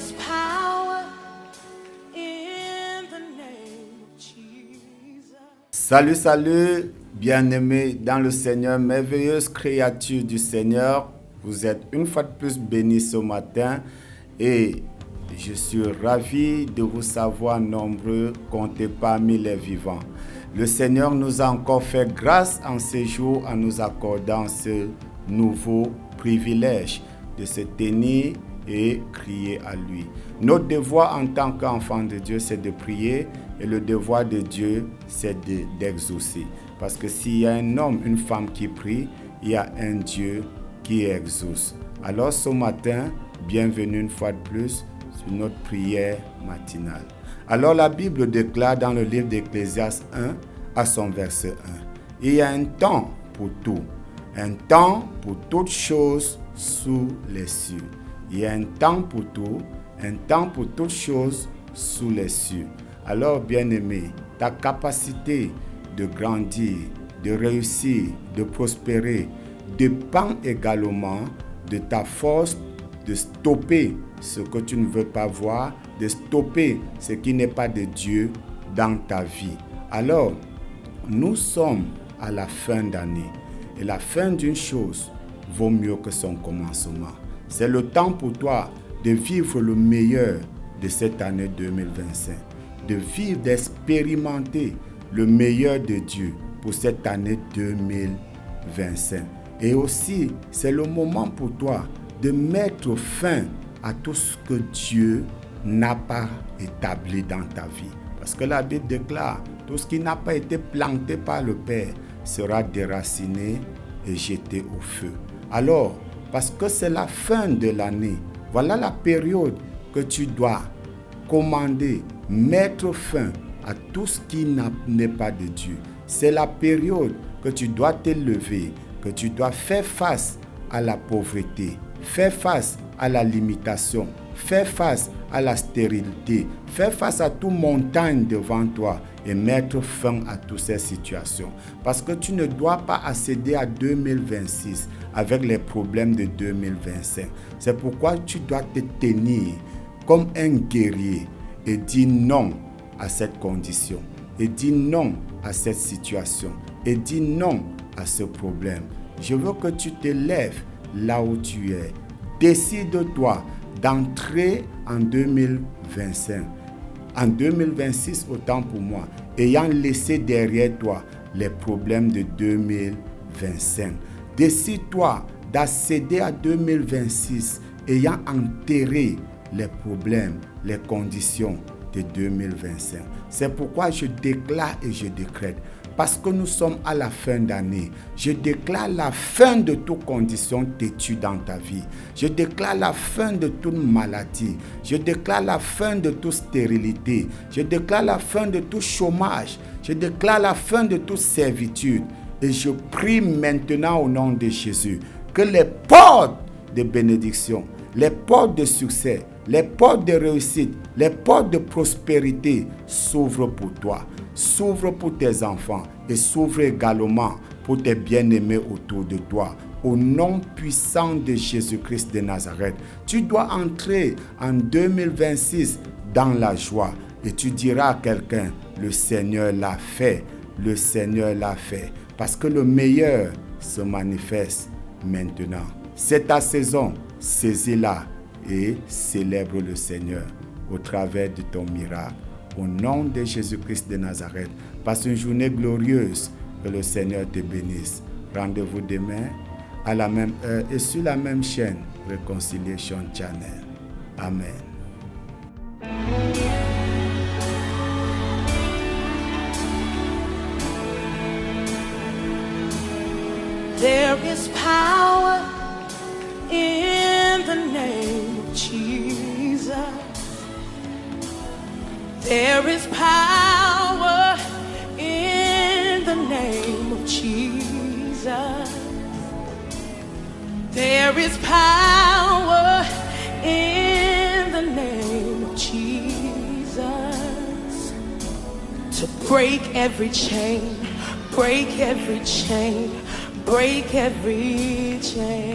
is power in the name of Jesus. Salut, salut, bien-aimés dans le Seigneur, merveilleuse créature du Seigneur. Vous êtes une fois de plus bénis ce matin et je suis ravi de vous savoir nombreux comptés parmi les vivants. Le Seigneur nous a encore fait grâce en ces jours en nous accordant ce nouveau privilège de se tenir et crier à lui. Notre devoir en tant qu'enfant de Dieu, c'est de prier et le devoir de Dieu, c'est d'exaucer. Parce que s'il y a un homme, une femme qui prie, il y a un Dieu qui exauce. Alors ce matin, bienvenue une fois de plus sur notre prière matinale. Alors la Bible déclare dans le livre d'Ecclésiaste 1 à son verset 1. Il y a un temps pour tout, un temps pour toutes choses sous les cieux. Il y a un temps pour tout, un temps pour toutes choses sous les cieux. Alors bien-aimé, ta capacité de grandir, de réussir, de prospérer dépend également de ta force de stopper ce que tu ne veux pas voir, de stopper ce qui n'est pas de Dieu dans ta vie. Alors, nous sommes à la fin d'année et la fin d'une chose vaut mieux que son commencement. C'est le temps pour toi de vivre le meilleur de cette année 2025, de vivre, d'expérimenter le meilleur de Dieu pour cette année 2025. Et aussi, c'est le moment pour toi de mettre fin à tout ce que Dieu n'a pas établi dans ta vie. Parce que la Bible déclare, tout ce qui n'a pas été planté par le Père sera déraciné et jeté au feu. Alors, parce que c'est la fin de l'année, voilà la période que tu dois commander, mettre fin à tout ce qui n'est pas de Dieu. C'est la période que tu dois te lever, que tu dois faire face à la pauvreté, faire face à la limitation, faire face à la stérilité, faire face à toute montagne devant toi et mettre fin à toutes ces situations. Parce que tu ne dois pas accéder à 2026 avec les problèmes de 2025. C'est pourquoi tu dois te tenir comme un guerrier et dire non à cette condition, et dire non à cette situation, et dire non à ce problème. Je veux que tu te lèves là où tu es. Décide-toi d'entrer en 2025. En 2026, autant pour moi, ayant laissé derrière toi les problèmes de 2025. Décide-toi d'accéder à 2026, ayant enterré les problèmes, les conditions de 2025. C'est pourquoi je déclare et je décrète. Parce que nous sommes à la fin d'année, je déclare la fin de toute condition têtue dans ta vie. Je déclare la fin de toute maladie. Je déclare la fin de toute stérilité. Je déclare la fin de tout chômage. Je déclare la fin de toute servitude. Et je prie maintenant au nom de Jésus que les portes de bénédiction, les portes de succès, les portes de réussite, les portes de prospérité s'ouvrent pour toi. S'ouvre pour tes enfants et s'ouvre également pour tes bien-aimés autour de toi. Au nom puissant de Jésus-Christ de Nazareth, tu dois entrer en 2026 dans la joie et tu diras à quelqu'un, le Seigneur l'a fait, le Seigneur l'a fait, parce que le meilleur se manifeste maintenant. C'est ta saison, saisis-la et célèbre le Seigneur au travers de ton miracle. Au nom de Jésus-Christ de Nazareth, passe une journée glorieuse, que le Seigneur te bénisse. Rendez-vous demain à la même heure et sur la même chaîne, Reconciliation Channel. Amen. There is power in the name of Jesus. There is power in the name of Jesus. There is power in the name of Jesus to break every chain, break every chain, break every chain.